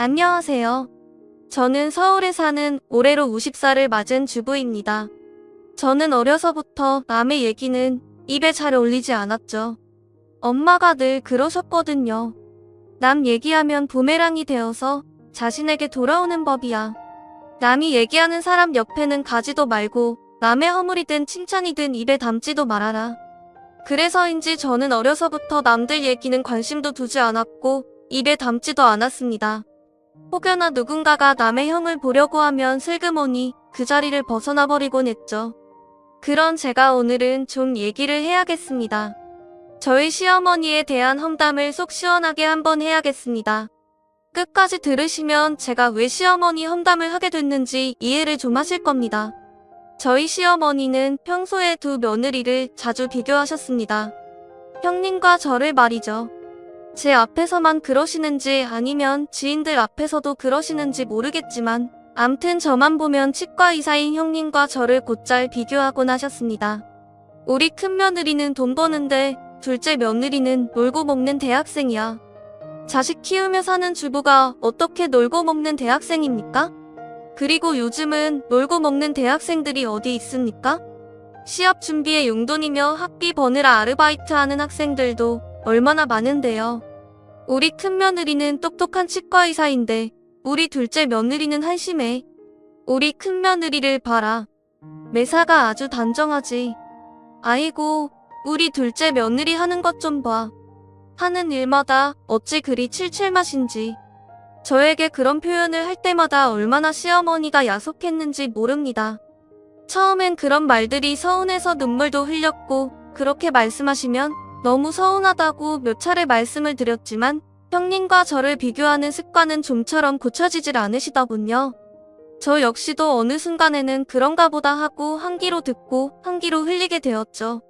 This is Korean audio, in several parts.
안녕하세요. 저는 서울에 사는 올해로 50살을 맞은 주부입니다. 저는 어려서부터 남의 얘기는 입에 잘 올리지 않았죠. 엄마가 늘 그러셨거든요. 남 얘기하면 부메랑이 되어서 자신에게 돌아오는 법이야. 남이 얘기하는 사람 옆에는 가지도 말고 남의 허물이든 칭찬이든 입에 담지도 말아라. 그래서인지 저는 어려서부터 남들 얘기는 관심도 두지 않았고 입에 담지도 않았습니다. 혹여나 누군가가 남의 형을 보려고 하면 슬그머니 그 자리를 벗어나 버리곤 했죠. 그런 제가 오늘은 좀 얘기를 해야겠습니다. 저희 시어머니에 대한 험담을 속 시원하게 한번 해야겠습니다. 끝까지 들으시면 제가 왜 시어머니 험담을 하게 됐는지 이해를 좀 하실 겁니다. 저희 시어머니는 평소에 두 며느리를 자주 비교하셨습니다. 형님과 저를 말이죠. 제 앞에서만 그러시는지 아니면 지인들 앞에서도 그러시는지 모르겠지만 암튼 저만 보면 치과 의사인 형님과 저를 곧잘 비교하곤 하셨습니다. 우리 큰 며느리는 돈 버는데 둘째 며느리는 놀고 먹는 대학생이야. 자식 키우며 사는 주부가 어떻게 놀고 먹는 대학생입니까? 그리고 요즘은 놀고 먹는 대학생들이 어디 있습니까? 시합 준비에 용돈이며 학비 버느라 아르바이트하는 학생들도 얼마나 많은데요. 우리 큰 며느리는 똑똑한 치과 의사인데 우리 둘째 며느리는 한심해. 우리 큰 며느리를 봐라. 매사가 아주 단정하지. 아이고, 우리 둘째 며느리 하는 것 좀 봐. 하는 일마다 어찌 그리 칠칠맛인지. 저에게 그런 표현을 할 때마다 얼마나 시어머니가 야속했는지 모릅니다. 처음엔 그런 말들이 서운해서 눈물도 흘렸고 그렇게 말씀하시면 너무 서운하다고 몇 차례 말씀을 드렸지만 형님과 저를 비교하는 습관은 좀처럼 고쳐지질 않으시더군요. 저 역시도 어느 순간에는 그런가 보다 하고 한 귀로 듣고 한 귀로 흘리게 되었죠.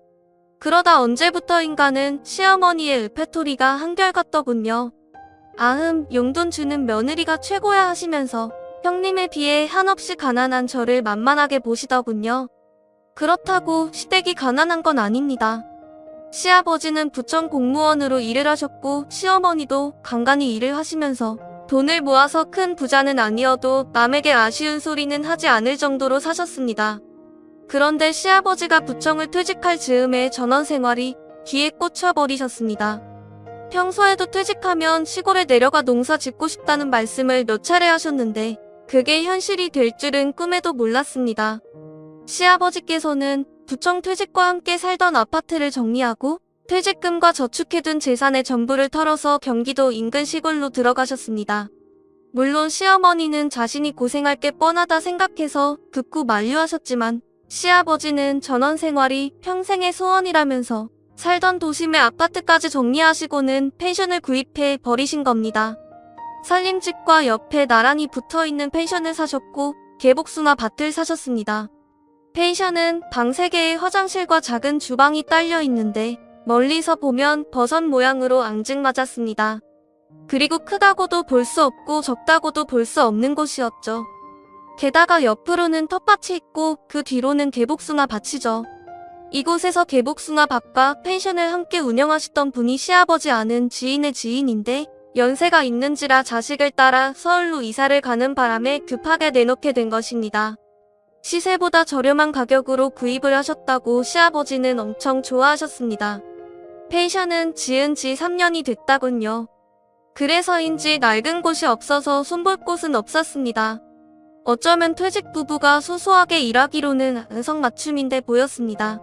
그러다 언제부터인가는 시어머니의 의패토리가 한결같더군요. 아흠, 용돈 주는 며느리가 최고야 하시면서 형님에 비해 한없이 가난한 저를 만만하게 보시더군요. 그렇다고 시댁이 가난한 건 아닙니다. 시아버지는 부천 공무원으로 일을 하셨고 시어머니도 간간히 일을 하시면서 돈을 모아서 큰 부자는 아니어도 남에게 아쉬운 소리는 하지 않을 정도로 사셨습니다. 그런데 시아버지가 부청을 퇴직할 즈음에 전원 생활이 귀에 꽂혀버리셨습니다. 평소에도 퇴직하면 시골에 내려가 농사 짓고 싶다는 말씀을 몇 차례 하셨는데 그게 현실이 될 줄은 꿈에도 몰랐습니다. 시아버지께서는 부청 퇴직과 함께 살던 아파트를 정리하고 퇴직금과 저축해둔 재산의 전부를 털어서 경기도 인근 시골로 들어가셨습니다. 물론 시어머니는 자신이 고생할 게 뻔하다 생각해서 극구 만류하셨지만 시아버지는 전원 생활이 평생의 소원이라면서 살던 도심의 아파트까지 정리하시고는 펜션을 구입해 버리신 겁니다. 살림집과 옆에 나란히 붙어있는 펜션을 사셨고 개복숭아 밭을 사셨습니다. 펜션은 방 3개의 화장실과 작은 주방이 딸려 있는데 멀리서 보면 버섯 모양으로 앙증맞았습니다. 그리고 크다고도 볼 수 없고 적다고도 볼 수 없는 곳이었죠. 게다가 옆으로는 텃밭이 있고 그 뒤로는 개복숭아 밭이죠. 이곳에서 개복숭아 밭과 펜션을 함께 운영하시던 분이 시아버지 아는 지인의 지인인데 연세가 있는지라 자식을 따라 서울로 이사를 가는 바람에 급하게 내놓게 된 것입니다. 시세보다 저렴한 가격으로 구입을 하셨다고 시아버지는 엄청 좋아하셨습니다. 펜션은 지은 지 3년이 됐다군요. 그래서인지 낡은 곳이 없어서 손볼 곳은 없었습니다. 어쩌면 퇴직 부부가 소소하게 일하기로는 안성맞춤인데 보였습니다.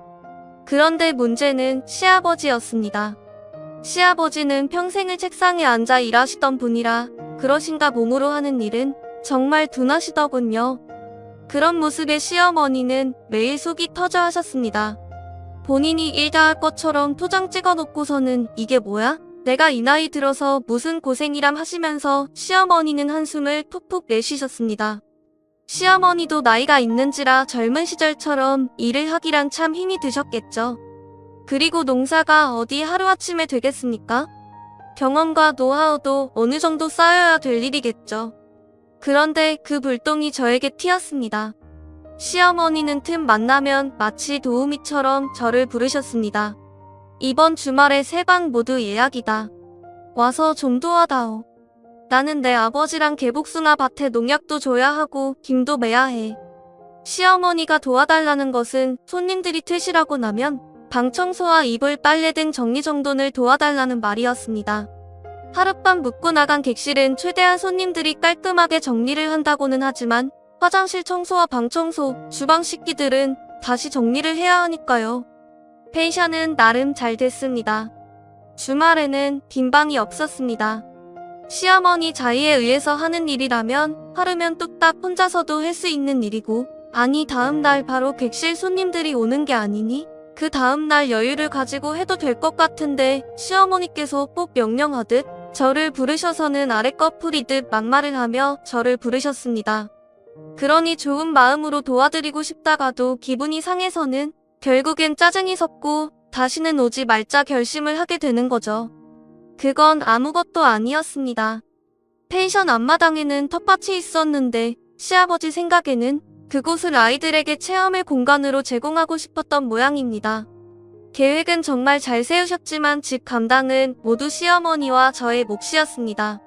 그런데 문제는 시아버지였습니다. 시아버지는 평생을 책상에 앉아 일하시던 분이라 그러신가 몸으로 하는 일은 정말 둔하시더군요. 그런 모습에 시어머니는 매일 속이 터져 하셨습니다. 본인이 일 다 할 것처럼 토장 찍어놓고서는 이게 뭐야? 내가 이 나이 들어서 무슨 고생이람 하시면서 시어머니는 한숨을 푹푹 내쉬셨습니다. 시어머니도 나이가 있는지라 젊은 시절처럼 일을 하기란 참 힘이 드셨겠죠. 그리고 농사가 어디 하루아침에 되겠습니까? 경험과 노하우도 어느 정도 쌓여야 될 일이겠죠. 그런데 그 불똥이 저에게 튀었습니다. 시어머니는 틈 만나면 마치 도우미처럼 저를 부르셨습니다. 이번 주말에 세 방 모두 예약이다. 와서 좀 도와다오. 나는 내 아버지랑 개복숭아 밭에 농약도 줘야 하고 김도 매야 해. 시어머니가 도와달라는 것은 손님들이 퇴실하고 나면 방 청소와 이불 빨래 등 정리정돈을 도와달라는 말이었습니다. 하룻밤 묵고 나간 객실은 최대한 손님들이 깔끔하게 정리를 한다고는 하지만 화장실 청소와 방 청소, 주방 씻기들은 다시 정리를 해야 하니까요. 펜션은 나름 잘 됐습니다. 주말에는 빈 방이 없었습니다. 시어머니 자의에 의해서 하는 일이라면 하루면 뚝딱 혼자서도 할 수 있는 일이고, 아니 다음 날 바로 객실 손님들이 오는 게 아니니 그 다음 날 여유를 가지고 해도 될 것 같은데 시어머니께서 꼭 명령하듯 저를 부르셔서는 아랫것 풀이듯 막말을 하며 저를 부르셨습니다. 그러니 좋은 마음으로 도와드리고 싶다가도 기분이 상해서는 결국엔 짜증이 섰고 다시는 오지 말자 결심을 하게 되는 거죠. 그건 아무것도 아니었습니다. 펜션 앞마당에는 텃밭이 있었는데 시아버지 생각에는 그곳을 아이들에게 체험의 공간으로 제공하고 싶었던 모양입니다. 계획은 정말 잘 세우셨지만 집 감당은 모두 시어머니와 저의 몫이었습니다.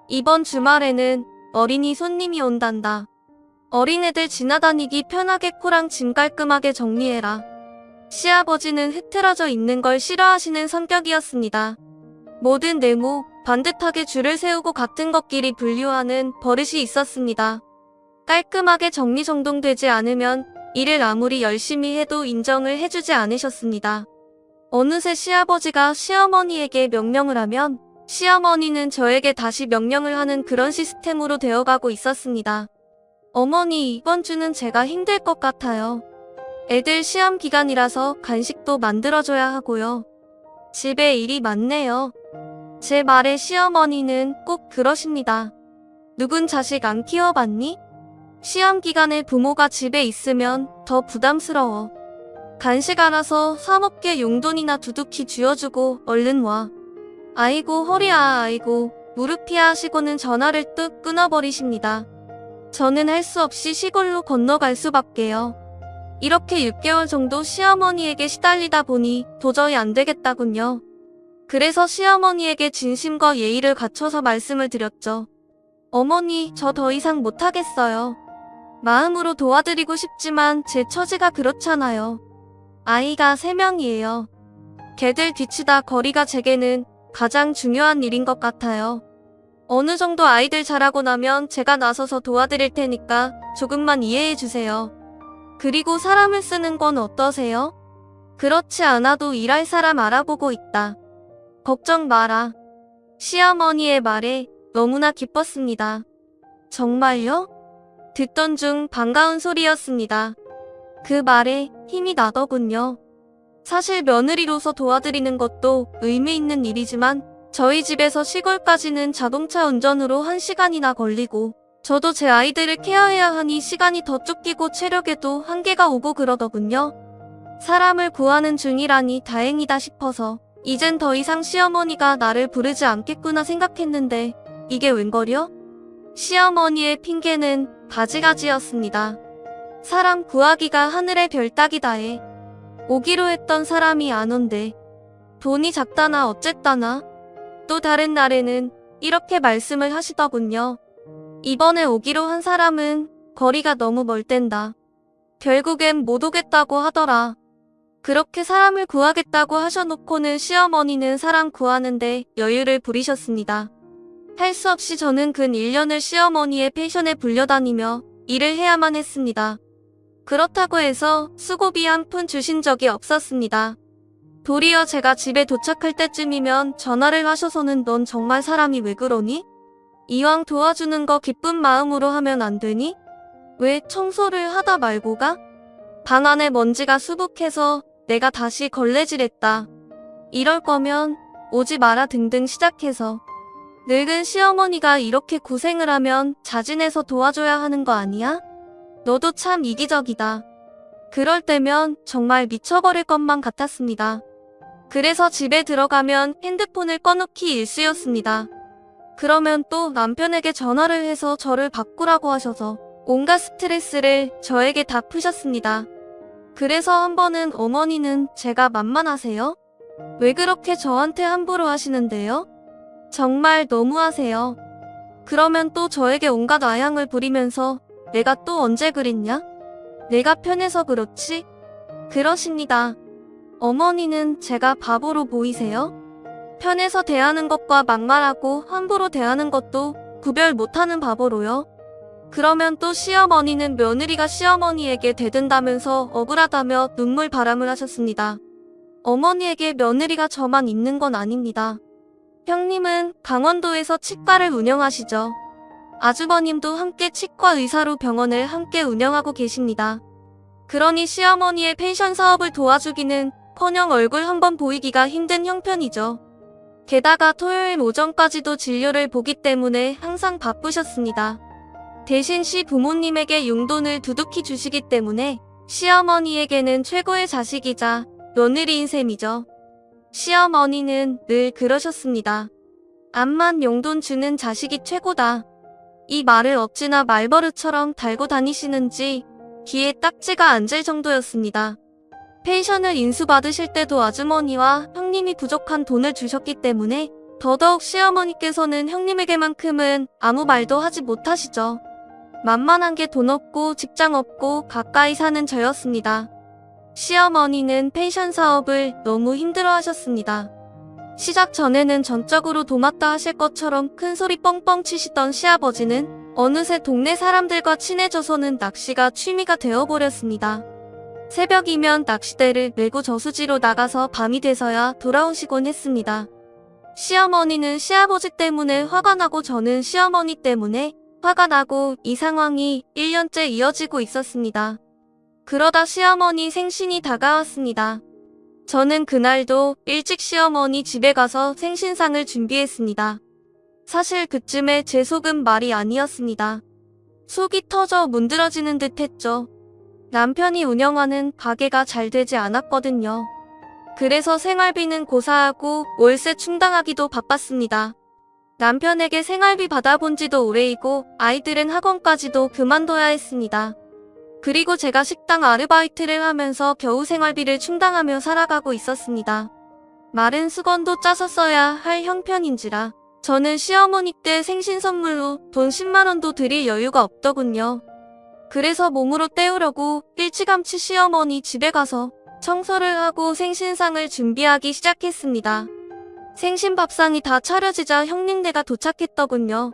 이번 주말에는 어린이 손님이 온단다. 어린애들 지나다니기 편하게 코랑 짐 깔끔하게 정리해라. 시아버지는 흐트러져 있는 걸 싫어하시는 성격이었습니다. 모든 네모, 반듯하게 줄을 세우고 같은 것끼리 분류하는 버릇이 있었습니다. 깔끔하게 정리정돈되지 않으면 일을 아무리 열심히 해도 인정을 해주지 않으셨습니다. 어느새 시아버지가 시어머니에게 명령을 하면 시어머니는 저에게 다시 명령을 하는 그런 시스템으로 되어가고 있었습니다. 어머니, 이번 주는 제가 힘들 것 같아요. 애들 시험 기간이라서 간식도 만들어줘야 하고요. 집에 일이 많네요. 제 말에 시어머니는 꼭 그러십니다. 누군 자식 안 키워봤니? 시험 기간에 부모가 집에 있으면 더 부담스러워. 간식 알아서 사 먹게 용돈이나 두둑히 쥐어주고 얼른 와. 아이고 허리야 아이고 무릎이야 하시고는 전화를 뚝 끊어버리십니다. 저는 할 수 없이 시골로 건너갈 수밖에요. 이렇게 6개월 정도 시어머니에게 시달리다 보니 도저히 안 되겠다군요. 그래서 시어머니에게 진심과 예의를 갖춰서 말씀을 드렸죠. 어머니, 저 더 이상 못하겠어요. 마음으로 도와드리고 싶지만 제 처지가 그렇잖아요. 아이가 3명이에요. 걔들 뒤치다 거리가 제게는 가장 중요한 일인 것 같아요. 어느 정도 아이들 자라고 나면 제가 나서서 도와드릴 테니까 조금만 이해해 주세요. 그리고 사람을 쓰는 건 어떠세요? 그렇지 않아도 일할 사람 알아보고 있다. 걱정 마라. 시어머니의 말에 너무나 기뻤습니다. 정말요? 듣던 중 반가운 소리였습니다. 그 말에 힘이 나더군요. 사실 며느리로서 도와드리는 것도 의미 있는 일이지만 저희 집에서 시골까지는 자동차 운전으로 1시간이나 걸리고 저도 제 아이들을 케어해야 하니 시간이 더 쫓기고 체력에도 한계가 오고 그러더군요. 사람을 구하는 중이라니 다행이다 싶어서 이젠 더 이상 시어머니가 나를 부르지 않겠구나 생각했는데 이게 웬걸요? 시어머니의 핑계는 가지가지였습니다. 사람 구하기가 하늘의 별 따기다에 오기로 했던 사람이 안 온대. 돈이 작다나 어쨌다나. 또 다른 날에는 이렇게 말씀을 하시더군요. 이번에 오기로 한 사람은 거리가 너무 멀댄다. 결국엔 못 오겠다고 하더라. 그렇게 사람을 구하겠다고 하셔놓고는 시어머니는 사람 구하는데 여유를 부리셨습니다. 할 수 없이 저는 근 1년을 시어머니의 펜션에 불려다니며 일을 해야만 했습니다. 그렇다고 해서 수고비 한 푼 주신 적이 없었습니다. 도리어 제가 집에 도착할 때쯤이면 전화를 하셔서는 넌 정말 사람이 왜 그러니? 이왕 도와주는 거 기쁜 마음으로 하면 안 되니? 왜 청소를 하다 말고 가? 방 안에 먼지가 수북해서 내가 다시 걸레질했다. 이럴 거면 오지 마라 등등 시작해서 늙은 시어머니가 이렇게 고생을 하면 자진해서 도와줘야 하는 거 아니야? 너도 참 이기적이다. 그럴 때면 정말 미쳐버릴 것만 같았습니다. 그래서 집에 들어가면 핸드폰을 꺼놓기 일쑤였습니다. 그러면 또 남편에게 전화를 해서 저를 바꾸라고 하셔서 온갖 스트레스를 저에게 다 푸셨습니다. 그래서 한 번은 어머니는 제가 만만하세요? 왜 그렇게 저한테 함부로 하시는데요? 정말 너무하세요. 그러면 또 저에게 온갖 아향을 부리면서 내가 또 언제 그랬냐? 내가 편해서 그렇지? 그러십니다. 어머니는 제가 바보로 보이세요? 편해서 대하는 것과 막말하고 함부로 대하는 것도 구별 못하는 바보로요? 그러면 또 시어머니는 며느리가 시어머니에게 대든다면서 억울하다며 눈물 바람을 하셨습니다. 어머니에게 며느리가 저만 있는 건 아닙니다. 형님은 강원도에서 치과를 운영하시죠. 아주버님도 함께 치과 의사로 병원을 함께 운영하고 계십니다. 그러니 시어머니의 펜션 사업을 도와주기는 커녕 얼굴 한번 보이기가 힘든 형편이죠. 게다가 토요일 오전까지도 진료를 보기 때문에 항상 바쁘셨습니다. 대신 시 부모님에게 용돈을 두둑히 주시기 때문에 시어머니에게는 최고의 자식이자 며느리인 셈이죠. 시어머니는 늘 그러셨습니다. 암만 용돈 주는 자식이 최고다. 이 말을 어찌나 말버릇처럼 달고 다니시는지 귀에 딱지가 앉을 정도였습니다. 펜션을 인수받으실 때도 아주머니와 형님이 부족한 돈을 주셨기 때문에 더더욱 시어머니께서는 형님에게만큼은 아무 말도 하지 못하시죠. 만만한 게 돈 없고 직장 없고 가까이 사는 저였습니다. 시어머니는 펜션 사업을 너무 힘들어 하셨습니다. 시작 전에는 전적으로 도맡다 하실 것처럼 큰 소리 뻥뻥 치시던 시아버지는 어느새 동네 사람들과 친해져서는 낚시가 취미가 되어버렸습니다. 새벽이면 낚시대를 메고 저수지로 나가서 밤이 돼서야 돌아오시곤 했습니다. 시어머니는 시아버지 때문에 화가 나고 저는 시어머니 때문에 화가 나고 이 상황이 1년째 이어지고 있었습니다. 그러다 시어머니 생신이 다가왔습니다. 저는 그날도 일찍 시어머니 집에 가서 생신상을 준비했습니다. 사실 그쯤에 제 속은 말이 아니었습니다. 속이 터져 문드러지는 듯 했죠. 남편이 운영하는 가게가 잘 되지 않았거든요. 그래서 생활비는 고사하고 월세 충당하기도 바빴습니다. 남편에게 생활비 받아본 지도 오래이고 아이들은 학원까지도 그만둬야 했습니다. 그리고 제가 식당 아르바이트를 하면서 겨우 생활비를 충당하며 살아가고 있었습니다. 마른 수건도 짜서 써야 할 형편인지라 저는 시어머니께 생신 선물로 돈 10만 원도 드릴 여유가 없더군요. 그래서 몸으로 때우려고 일찌감치 시어머니 집에 가서 청소를 하고 생신상을 준비하기 시작했습니다. 생신 밥상이 다 차려지자 형님네가 도착했더군요.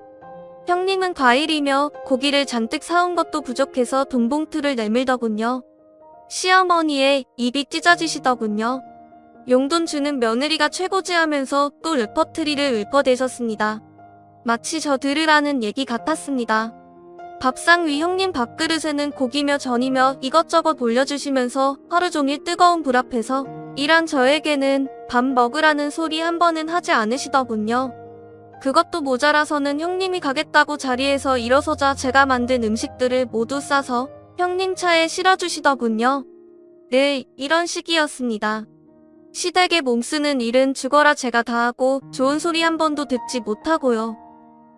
형님은 과일이며 고기를 잔뜩 사온 것도 부족해서 돈봉투를 내밀더군요. 시어머니의 입이 찢어지시더군요. 용돈 주는 며느리가 최고지 하면서 또 레퍼토리를 읊어대셨습니다. 마치 저 들으라는 얘기 같았습니다. 밥상 위 형님 밥그릇에는 고기며 전이며 이것저것 올려주시면서 하루 종일 뜨거운 불 앞에서 일한 저에게는 밥 먹으라는 소리 한 번은 하지 않으시더군요. 그것도 모자라서는 형님이 가겠다고 자리에서 일어서자 제가 만든 음식들을 모두 싸서 형님 차에 실어주시더군요. 늘 이런 식이었습니다. 시댁에 몸쓰는 일은 죽어라 제가 다 하고 좋은 소리 한 번도 듣지 못하고요.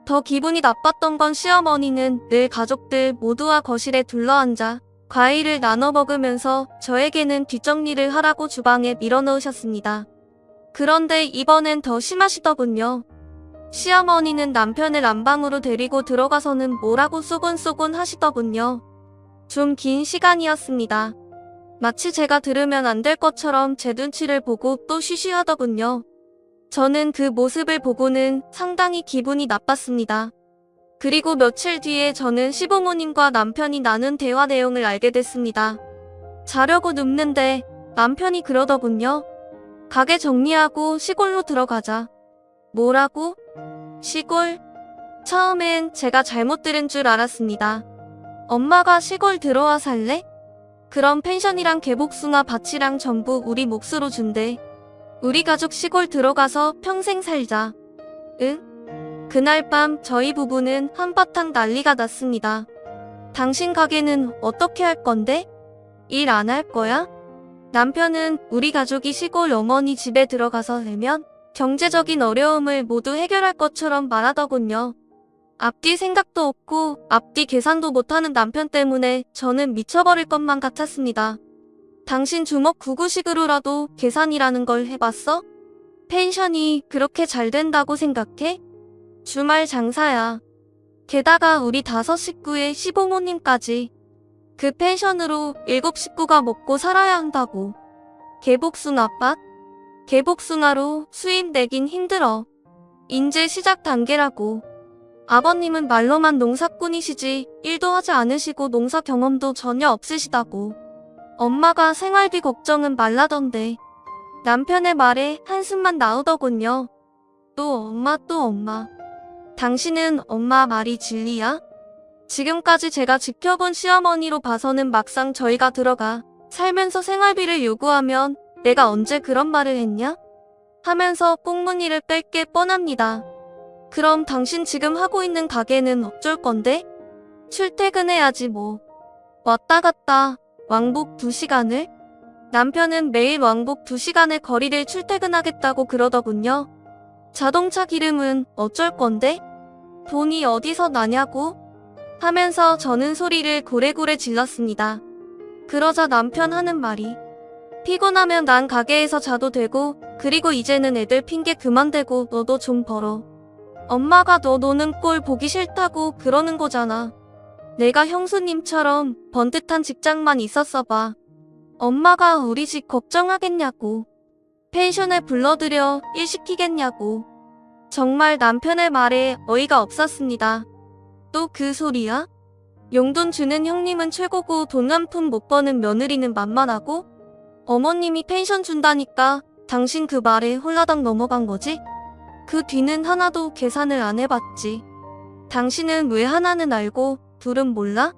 더 기분이 나빴던 건 시어머니는 늘 가족들 모두와 거실에 둘러앉아 과일을 나눠 먹으면서 저에게는 뒷정리를 하라고 주방에 밀어넣으셨습니다. 그런데 이번엔 더 심하시더군요. 시어머니는 남편을 안방으로 데리고 들어가서는 뭐라고 쏘곤쏘곤 하시더군요. 좀 긴 시간이었습니다. 마치 제가 들으면 안 될 것처럼 제 눈치를 보고 또 쉬쉬하더군요. 저는 그 모습을 보고는 상당히 기분이 나빴습니다. 그리고 며칠 뒤에 저는 시부모님과 남편이 나눈 대화 내용을 알게 됐습니다. 자려고 눕는데 남편이 그러더군요. 가게 정리하고 시골로 들어가자. 뭐라고? 시골? 처음엔 제가 잘못 들은 줄 알았습니다. 엄마가 시골 들어와 살래? 그럼 펜션이랑 개복숭아 밭이랑 전부 우리 몫으로 준대. 우리 가족 시골 들어가서 평생 살자. 응? 그날 밤 저희 부부는 한바탕 난리가 났습니다. 당신 가게는 어떻게 할 건데? 일 안 할 거야? 남편은 우리 가족이 시골 어머니 집에 들어가서 살면 경제적인 어려움을 모두 해결할 것처럼 말하더군요. 앞뒤 생각도 없고 앞뒤 계산도 못하는 남편 때문에 저는 미쳐버릴 것만 같았습니다. 당신 주먹 구구식으로라도 계산이라는 걸 해봤어? 펜션이 그렇게 잘 된다고 생각해? 주말 장사야. 게다가 우리 5식구에 시부모님까지. 그 펜션으로 7식구가 먹고 살아야 한다고. 개복숭아밭? 개복숭아로 수입 내긴 힘들어. 인제 시작 단계라고. 아버님은 말로만 농사꾼이시지 일도 하지 않으시고 농사 경험도 전혀 없으시다고. 엄마가 생활비 걱정은 말라던데. 남편의 말에 한숨만 나오더군요. 또 엄마 또 엄마. 당신은 엄마 말이 진리야? 지금까지 제가 지켜본 시어머니로 봐서는 막상 저희가 들어가 살면서 생활비를 요구하면 내가 언제 그런 말을 했냐? 하면서 꽁무니를 뺄 게 뻔합니다. 그럼 당신 지금 하고 있는 가게는 어쩔 건데? 출퇴근해야지 뭐. 왔다 갔다 왕복 2시간을? 남편은 매일 왕복 2시간의 거리를 출퇴근하겠다고 그러더군요. 자동차 기름은 어쩔 건데? 돈이 어디서 나냐고? 하면서 저는 소리를 고래고래 질렀습니다. 그러자 남편 하는 말이 피곤하면 난 가게에서 자도 되고 그리고 이제는 애들 핑계 그만 대고 너도 좀 벌어. 엄마가 너 노는 꼴 보기 싫다고 그러는 거잖아. 내가 형수님처럼 번듯한 직장만 있었어 봐. 엄마가 우리 집 걱정하겠냐고. 펜션에 불러들여 일 시키겠냐고. 정말 남편의 말에 어이가 없었습니다. 또 그 소리야? 용돈 주는 형님은 최고고 돈 한 푼 못 버는 며느리는 만만하고? 어머님이 펜션 준다니까 당신 그 말에 홀라당 넘어간 거지? 그 뒤는 하나도 계산을 안 해봤지. 당신은 왜 하나는 알고 둘은 몰라?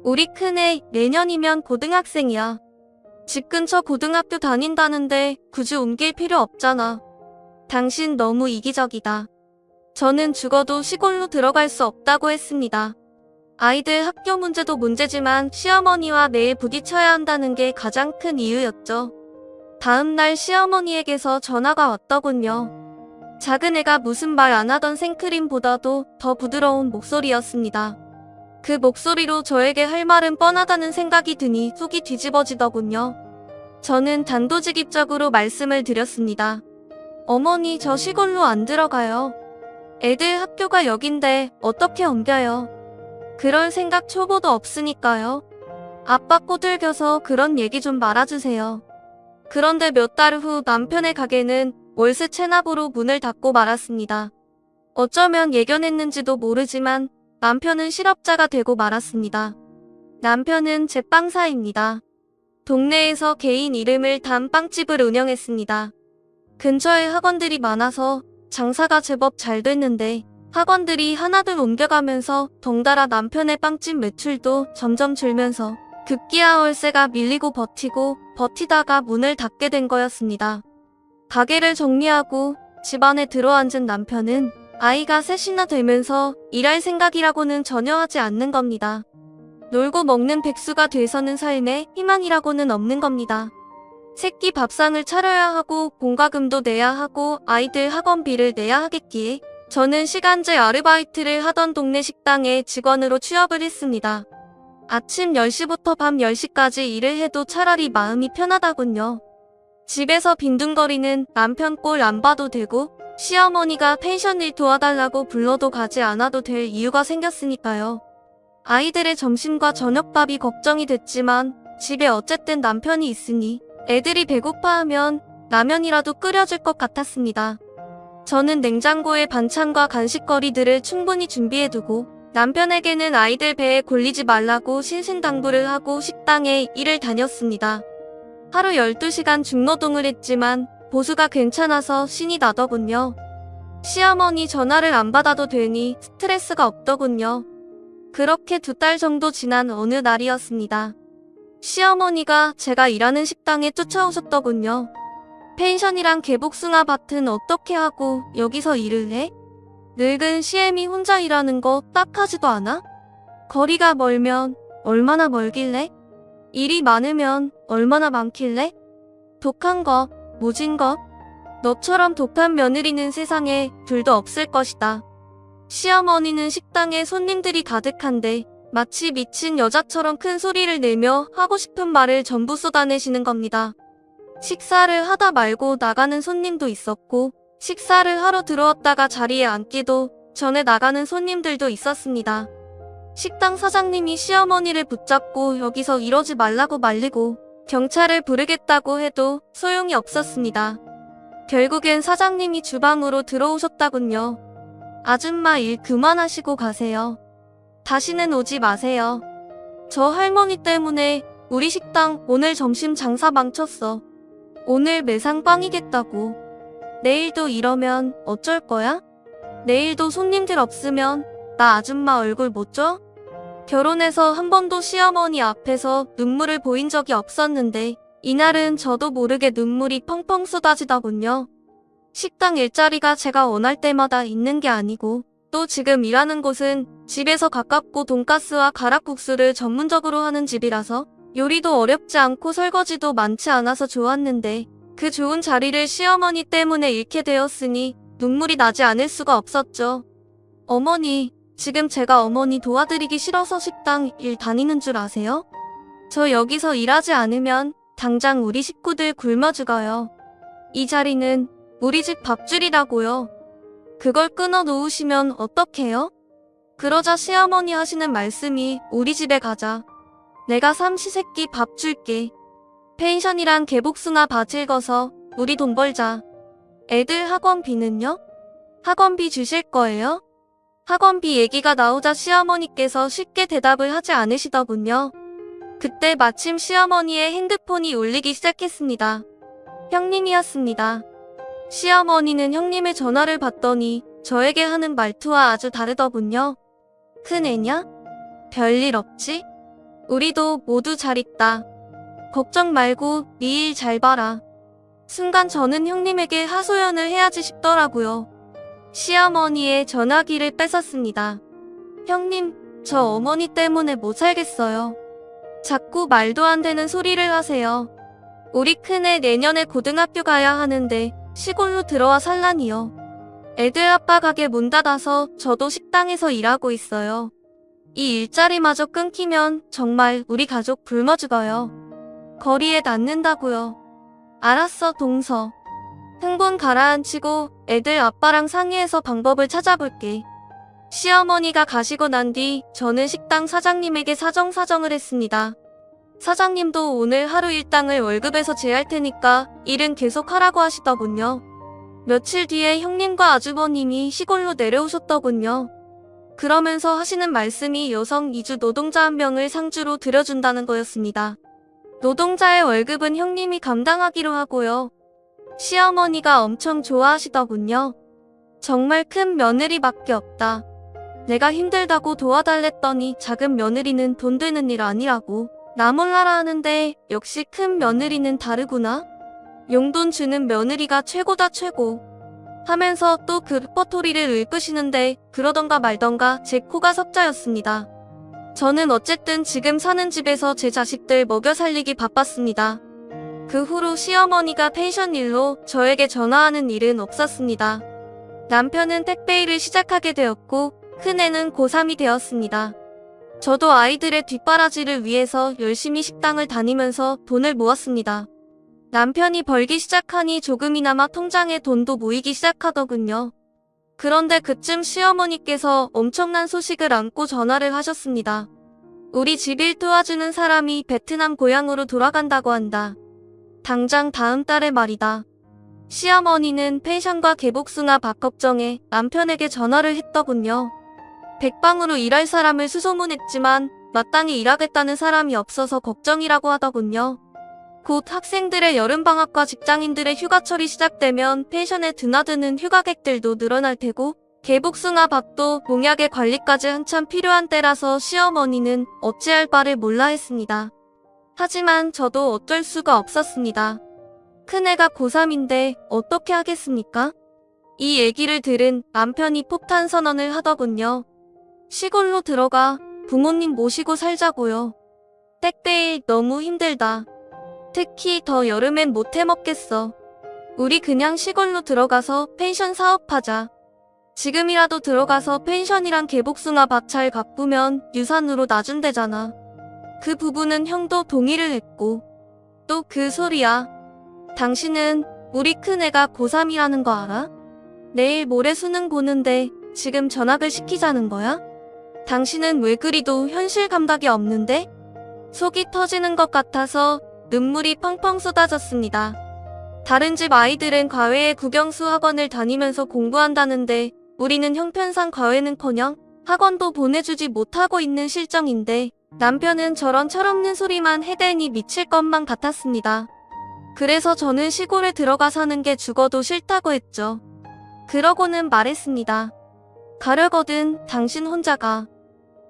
우리 큰애 내년이면 고등학생이야. 집 근처 고등학교 다닌다는데 굳이 옮길 필요 없잖아. 당신 너무 이기적이다. 저는 죽어도 시골로 들어갈 수 없다고 했습니다. 아이들 학교 문제도 문제지만 시어머니와 매일 부딪혀야 한다는 게 가장 큰 이유였죠. 다음날 시어머니에게서 전화가 왔더군요. 작은 애가 무슨 말 안 하던 생크림보다도 더 부드러운 목소리였습니다. 그 목소리로 저에게 할 말은 뻔하다는 생각이 드니 속이 뒤집어지더군요. 저는 단도직입적으로 말씀을 드렸습니다. 어머니 저 시골로 안 들어가요. 애들 학교가 여긴데 어떻게 옮겨요? 그럴 생각 초보도 없으니까요. 아빠 꼬들겨서 그런 얘기 좀 말아주세요. 그런데 몇 달 후 남편의 가게는 월세 체납으로 문을 닫고 말았습니다. 어쩌면 예견했는지도 모르지만 남편은 실업자가 되고 말았습니다. 남편은 제빵사입니다. 동네에서 개인 이름을 단 빵집을 운영했습니다. 근처에 학원들이 많아서 장사가 제법 잘 됐는데 학원들이 하나둘 옮겨가면서 덩달아 남편의 빵집 매출도 점점 줄면서 급기야 월세가 밀리고 버티다가 문을 닫게 된 거였습니다. 가게를 정리하고 집안에 들어앉은 남편은 아이가 셋이나 되면서 일할 생각이라고는 전혀 하지 않는 겁니다. 놀고 먹는 백수가 돼서는 삶에 희망이라고는 없는 겁니다. 새끼 밥상을 차려야 하고 공과금도 내야 하고 아이들 학원비를 내야 하겠기에 저는 시간제 아르바이트를 하던 동네 식당에 직원으로 취업을 했습니다. 아침 10시부터 밤 10시까지 일을 해도 차라리 마음이 편하다군요. 집에서 빈둥거리는 남편 꼴 안 봐도 되고 시어머니가 펜션 일 도와달라고 불러도 가지 않아도 될 이유가 생겼으니까요. 아이들의 점심과 저녁밥이 걱정이 됐지만 집에 어쨌든 남편이 있으니 애들이 배고파하면 라면이라도 끓여줄 것 같았습니다. 저는 냉장고에 반찬과 간식거리들을 충분히 준비해두고 남편에게는 아이들 배에 골리지 말라고 신신당부를 하고 식당에 일을 다녔습니다. 하루 12시간 중노동을 했지만 보수가 괜찮아서 신이 나더군요. 시어머니 전화를 안 받아도 되니 스트레스가 없더군요. 그렇게 2달 정도 지난 어느 날이었습니다. 시어머니가 제가 일하는 식당에 쫓아오셨더군요. 펜션이랑 개복숭아 밭은 어떻게 하고 여기서 일을 해? 늙은 시애미 혼자 일하는 거 딱하지도 않아? 거리가 멀면 얼마나 멀길래? 일이 많으면 얼마나 많길래? 독한 것, 모진 것? 너처럼 독한 며느리는 세상에 둘도 없을 것이다. 시어머니는 식당에 손님들이 가득한데 마치 미친 여자처럼 큰 소리를 내며 하고 싶은 말을 전부 쏟아내시는 겁니다. 식사를 하다 말고 나가는 손님도 있었고 식사를 하러 들어왔다가 자리에 앉기도 전에 나가는 손님들도 있었습니다. 식당 사장님이 시어머니를 붙잡고 여기서 이러지 말라고 말리고 경찰을 부르겠다고 해도 소용이 없었습니다. 결국엔 사장님이 주방으로 들어오셨다군요. 아줌마 일 그만하시고 가세요. 다시는 오지 마세요. 저 할머니 때문에 우리 식당 오늘 점심 장사 망쳤어. 오늘 매상 빵이겠다고. 내일도 이러면 어쩔 거야? 내일도 손님들 없으면 나 아줌마 얼굴 못 줘? 결혼해서 한 번도 시어머니 앞에서 눈물을 보인 적이 없었는데 이날은 저도 모르게 눈물이 펑펑 쏟아지더군요. 식당 일자리가 제가 원할 때마다 있는 게 아니고 또 지금 일하는 곳은 집에서 가깝고 돈가스와 가락국수를 전문적으로 하는 집이라서 요리도 어렵지 않고 설거지도 많지 않아서 좋았는데 그 좋은 자리를 시어머니 때문에 잃게 되었으니 눈물이 나지 않을 수가 없었죠. 어머니, 지금 제가 어머니 도와드리기 싫어서 식당 일 다니는 줄 아세요? 저 여기서 일하지 않으면 당장 우리 식구들 굶어 죽어요. 이 자리는 우리 집 밥줄이라고요. 그걸 끊어 놓으시면 어떡해요? 그러자 시어머니 하시는 말씀이 우리 집에 가자. 내가 삼시세끼 밥 줄게. 펜션이랑 개복숭아 밭 읽어서 우리 돈 벌자. 애들 학원비는요? 학원비 주실 거예요? 학원비 얘기가 나오자 시어머니께서 쉽게 대답을 하지 않으시더군요. 그때 마침 시어머니의 핸드폰이 울리기 시작했습니다. 형님이었습니다. 시어머니는 형님의 전화를 받더니 저에게 하는 말투와 아주 다르더군요. 큰애냐? 별일 없지? 우리도 모두 잘 있다. 걱정 말고 네 일 잘 봐라. 순간 저는 형님에게 하소연을 해야지 싶더라고요. 시어머니의 전화기를 뺏었습니다. 형님, 저 어머니 때문에 못 살겠어요. 자꾸 말도 안 되는 소리를 하세요. 우리 큰애 내년에 고등학교 가야 하는데 시골로 들어와 살라니요. 애들 아빠 가게 문 닫아서 저도 식당에서 일하고 있어요. 이 일자리마저 끊기면 정말 우리 가족 굶어 죽어요. 거리에 낳는다고요. 알았어, 동서. 흥분 가라앉히고 애들 아빠랑 상의해서 방법을 찾아볼게. 시어머니가 가시고 난 뒤 저는 식당 사장님에게 사정을 했습니다. 사장님도 오늘 하루 일당을 월급에서 제할 테니까 일은 계속 하라고 하시더군요. 며칠 뒤에 형님과 아주버님이 시골로 내려오셨더군요. 그러면서 하시는 말씀이 여성 이주 노동자 한 명을 상주로 들여준다는 거였습니다. 노동자의 월급은 형님이 감당하기로 하고요. 시어머니가 엄청 좋아하시더군요. 정말 큰 며느리밖에 없다. 내가 힘들다고 도와달랬더니 작은 며느리는 돈 되는 일 아니라고 나 몰라라 하는데 역시 큰 며느리는 다르구나. 용돈 주는 며느리가 최고다 최고. 하면서 또 그 레퍼토리를 읊으시는데 그러던가 말던가 제 코가 석자였습니다. 저는 어쨌든 지금 사는 집에서 제 자식들 먹여 살리기 바빴습니다. 그 후로 시어머니가 펜션 일로 저에게 전화하는 일은 없었습니다. 남편은 택배 일을 시작하게 되었고 큰애는 고3이 되었습니다. 저도 아이들의 뒷바라지를 위해서 열심히 식당을 다니면서 돈을 모았습니다. 남편이 벌기 시작하니 조금이나마 통장에 돈도 모이기 시작하더군요. 그런데 그쯤 시어머니께서 엄청난 소식을 안고 전화를 하셨습니다. 우리 집 일 도와주는 사람이 베트남 고향으로 돌아간다고 한다. 당장 다음 달에 말이다. 시어머니는 펜션과 개복숭아 밭 걱정에 남편에게 전화를 했더군요. 백방으로 일할 사람을 수소문했지만 마땅히 일하겠다는 사람이 없어서 걱정이라고 하더군요. 곧 학생들의 여름방학과 직장인들의 휴가철이 시작되면 펜션에 드나드는 휴가객들도 늘어날 테고 개복숭아 밭도 농약의 관리까지 한참 필요한 때라서 시어머니는 어찌할 바를 몰라 했습니다. 하지만 저도 어쩔 수가 없었습니다. 큰애가 고3인데 어떻게 하겠습니까? 이 얘기를 들은 남편이 폭탄 선언을 하더군요. 시골로 들어가 부모님 모시고 살자고요. 택배일 너무 힘들다. 특히 더 여름엔 못 해먹겠어. 우리 그냥 시골로 들어가서 펜션 사업하자. 지금이라도 들어가서 펜션이랑 개복숭아 밭 잘 가꾸면 유산으로 놔준대잖아. 그 부부는 형도 동의를 했고. 또 그 소리야. 당신은 우리 큰애가 고3이라는 거 알아? 내일 모레 수능 보는데 지금 전학을 시키자는 거야? 당신은 왜 그리도 현실 감각이 없는데? 속이 터지는 것 같아서 눈물이 펑펑 쏟아졌습니다. 다른 집 아이들은 과외에 국영수 학원을 다니면서 공부한다는데 우리는 형편상 과외는커녕 학원도 보내주지 못하고 있는 실정인데 남편은 저런 철없는 소리만 해대니 미칠 것만 같았습니다. 그래서 저는 시골에 들어가 사는 게 죽어도 싫다고 했죠. 그러고는 말했습니다. 가려거든 당신 혼자 가.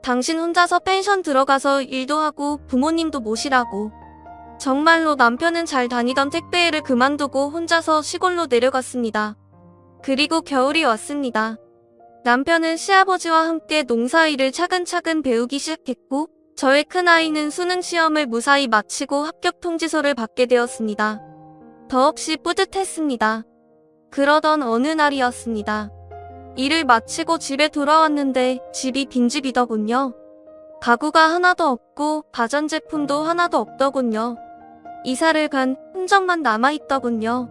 당신 혼자서 펜션 들어가서 일도 하고 부모님도 모시라고. 정말로 남편은 잘 다니던 택배일을 그만두고 혼자서 시골로 내려갔습니다. 그리고 겨울이 왔습니다. 남편은 시아버지와 함께 농사일을 차근차근 배우기 시작했고 저의 큰아이는 수능 시험을 무사히 마치고 합격 통지서를 받게 되었습니다. 더없이 뿌듯했습니다. 그러던 어느 날이었습니다. 일을 마치고 집에 돌아왔는데 집이 빈집이더군요. 가구가 하나도 없고 가전제품도 하나도 없더군요. 이사를 간 흔적만 남아있더군요.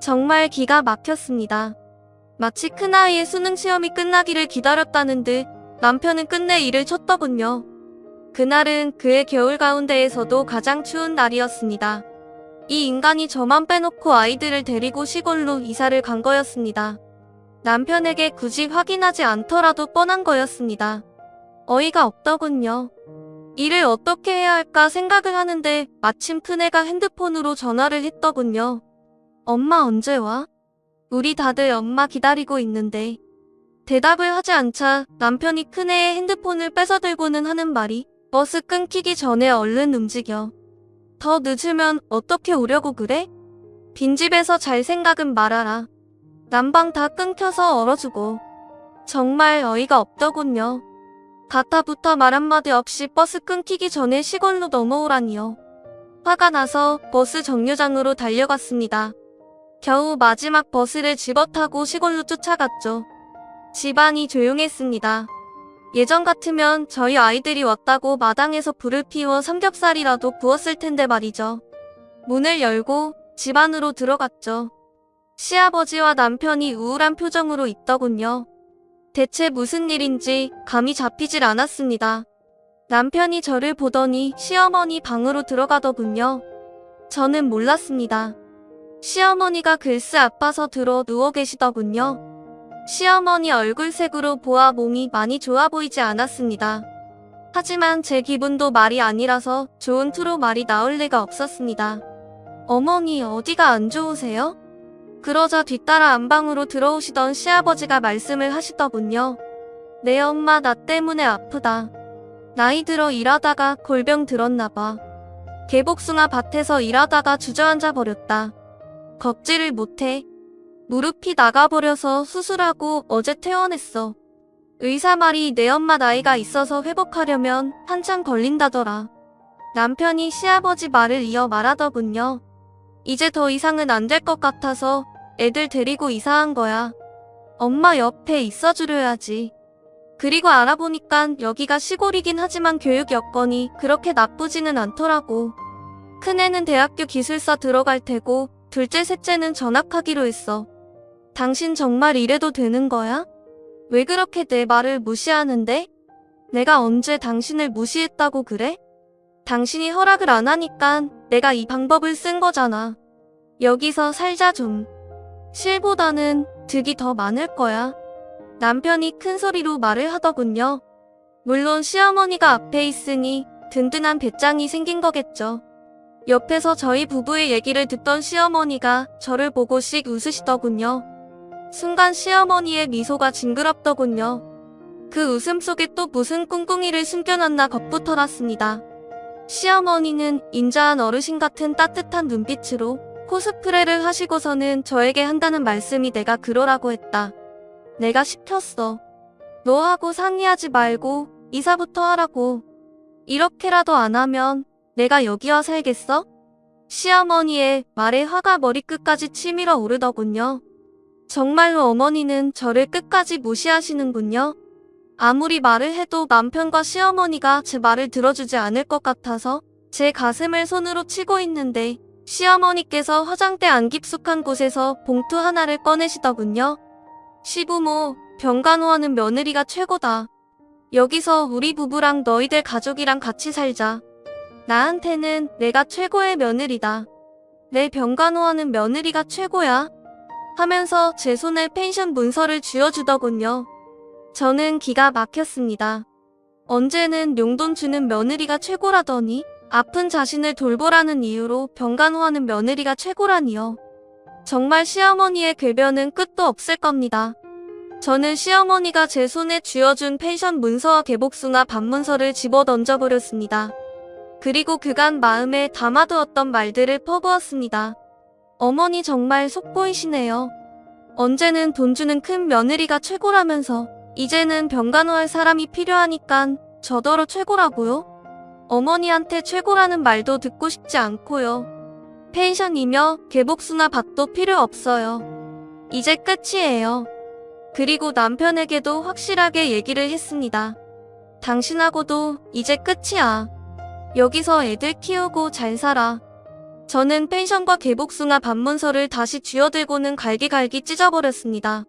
정말 기가 막혔습니다. 마치 큰아이의 수능 시험이 끝나기를 기다렸다는 듯 남편은 끝내 일을 쳤더군요. 그날은 그의 겨울 가운데에서도 가장 추운 날이었습니다. 이 인간이 저만 빼놓고 아이들을 데리고 시골로 이사를 간 거였습니다. 남편에게 굳이 확인하지 않더라도 뻔한 거였습니다. 어이가 없더군요. 일을 어떻게 해야 할까 생각을 하는데 마침 큰애가 핸드폰으로 전화를 했더군요. 엄마 언제 와? 우리 다들 엄마 기다리고 있는데. 대답을 하지 않자 남편이 큰애의 핸드폰을 뺏어들고는 하는 말이 버스 끊기기 전에 얼른 움직여. 더 늦으면 어떻게 오려고 그래? 빈집에서 잘 생각은 말아라. 난방 다 끊겨서 얼어주고. 정말 어이가 없더군요. 가타부터 말 한마디 없이 버스 끊기기 전에 시골로 넘어오라니요. 화가 나서 버스 정류장으로 달려갔습니다. 겨우 마지막 버스를 집어타고 시골로 쫓아갔죠. 집안이 조용했습니다. 예전 같으면 저희 아이들이 왔다고 마당에서 불을 피워 삼겹살이라도 구웠을 텐데 말이죠. 문을 열고 집 안으로 들어갔죠. 시아버지와 남편이 우울한 표정으로 있더군요. 대체 무슨 일인지 감이 잡히질 않았습니다. 남편이 저를 보더니 시어머니 방으로 들어가더군요. 저는 몰랐습니다. 시어머니가 글쎄 아파서 들어 누워 계시더군요. 시어머니 얼굴색으로 보아 몸이 많이 좋아 보이지 않았습니다. 하지만 제 기분도 말이 아니라서 좋은 투로 말이 나올 리가 없었습니다. 어머니 어디가 안 좋으세요? 그러자 뒤따라 안방으로 들어오시던 시아버지가 말씀을 하시더군요. 내 엄마 나 때문에 아프다. 나이 들어 일하다가 골병 들었나봐. 개복숭아 밭에서 일하다가 주저앉아 버렸다. 걷지를 못해. 무릎이 나가버려서 수술하고 어제 퇴원했어. 의사 말이 내 엄마 나이가 있어서 회복하려면 한참 걸린다더라. 남편이 시아버지 말을 이어 말하더군요. 이제 더 이상은 안 될 것 같아서 애들 데리고 이사한 거야. 엄마 옆에 있어주려야지. 그리고 알아보니깐 여기가 시골이긴 하지만 교육 여건이 그렇게 나쁘지는 않더라고. 큰애는 대학교 기술사 들어갈 테고 둘째 셋째는 전학하기로 했어. 당신 정말 이래도 되는 거야? 왜 그렇게 내 말을 무시하는데? 내가 언제 당신을 무시했다고 그래? 당신이 허락을 안 하니깐 내가 이 방법을 쓴 거잖아. 여기서 살자 좀. 실보다는 득이 더 많을 거야. 남편이 큰 소리로 말을 하더군요. 물론 시어머니가 앞에 있으니 든든한 배짱이 생긴 거겠죠. 옆에서 저희 부부의 얘기를 듣던 시어머니가 저를 보고 씩 웃으시더군요. 순간 시어머니의 미소가 징그럽더군요. 그 웃음 속에 또 무슨 꿍꿍이를 숨겨놨나 겁부터 났습니다. 시어머니는 인자한 어르신 같은 따뜻한 눈빛으로 코스프레를 하시고서는 저에게 한다는 말씀이 내가 그러라고 했다. 내가 시켰어. 너하고 상의하지 말고 이사부터 하라고. 이렇게라도 안 하면 내가 여기 와 살겠어? 시어머니의 말에 화가 머리끝까지 치밀어 오르더군요. 정말로 어머니는 저를 끝까지 무시하시는군요. 아무리 말을 해도 남편과 시어머니가 제 말을 들어주지 않을 것 같아서 제 가슴을 손으로 치고 있는데 시어머니께서 화장대 안 깊숙한 곳에서 봉투 하나를 꺼내시더군요. 시부모, 병간호하는 며느리가 최고다. 여기서 우리 부부랑 너희들 가족이랑 같이 살자. 나한테는 내가 최고의 며느리다. 내 병간호하는 며느리가 최고야. 하면서 제 손에 펜션 문서를 쥐어주더군요. 저는 기가 막혔습니다. 언제는 용돈 주는 며느리가 최고라더니 아픈 자신을 돌보라는 이유로 병간호하는 며느리가 최고라니요. 정말 시어머니의 궤변은 끝도 없을 겁니다. 저는 시어머니가 제 손에 쥐어준 펜션 문서와 개복숭아 반문서를 집어 던져버렸습니다. 그리고 그간 마음에 담아두었던 말들을 퍼부었습니다. 어머니 정말 속보이시네요. 언제는 돈 주는 큰 며느리가 최고라면서 이제는 병간호할 사람이 필요하니깐 저더러 최고라고요? 어머니한테 최고라는 말도 듣고 싶지 않고요. 펜션이며 개복숭아 밭도 필요 없어요. 이제 끝이에요. 그리고 남편에게도 확실하게 얘기를 했습니다. 당신하고도 이제 끝이야. 여기서 애들 키우고 잘 살아. 저는 펜션과 개복숭아 반문서를 다시 쥐어들고는 갈기갈기 찢어버렸습니다.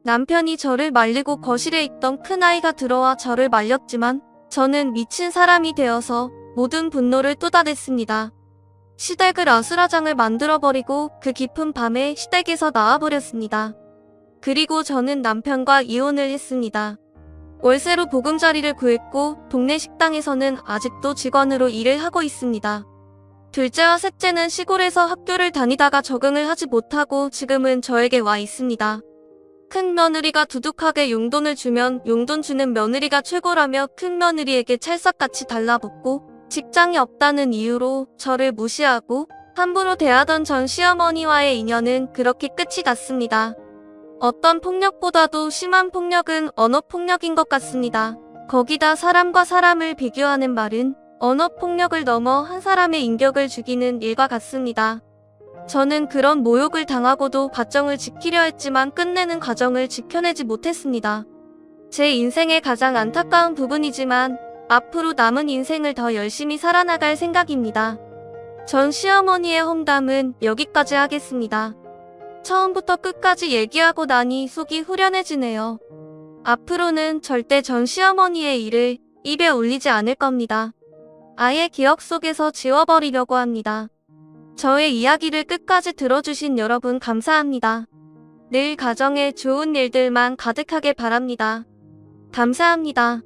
남편이 저를 말리고 거실에 있던 큰아이가 들어와 저를 말렸지만 저는 미친 사람이 되어서 모든 분노를 쏟아냈습니다. 시댁을 아수라장을 만들어버리고 그 깊은 밤에 시댁에서 나와버렸습니다. 그리고 저는 남편과 이혼을 했습니다. 월세로 보금자리를 구했고 동네 식당에서는 아직도 직원으로 일을 하고 있습니다. 둘째와 셋째는 시골에서 학교를 다니다가 적응을 하지 못하고 지금은 저에게 와 있습니다. 큰 며느리가 두둑하게 용돈을 주면 용돈 주는 며느리가 최고라며 큰 며느리에게 찰싹같이 달라붙고 직장이 없다는 이유로 저를 무시하고 함부로 대하던 전 시어머니와의 인연은 그렇게 끝이 났습니다. 어떤 폭력보다도 심한 폭력은 언어폭력인 것 같습니다. 거기다 사람과 사람을 비교하는 말은 언어폭력을 넘어 한 사람의 인격을 죽이는 일과 같습니다. 저는 그런 모욕을 당하고도 가정을 지키려 했지만 끝내는 가정을 지켜내지 못했습니다. 제 인생의 가장 안타까운 부분이지만 앞으로 남은 인생을 더 열심히 살아나갈 생각입니다. 전 시어머니의 험담은 여기까지 하겠습니다. 처음부터 끝까지 얘기하고 나니 속이 후련해지네요. 앞으로는 절대 전 시어머니의 일을 입에 올리지 않을 겁니다. 아예 기억 속에서 지워버리려고 합니다. 저의 이야기를 끝까지 들어주신 여러분 감사합니다. 늘 가정에 좋은 일들만 가득하게 바랍니다. 감사합니다.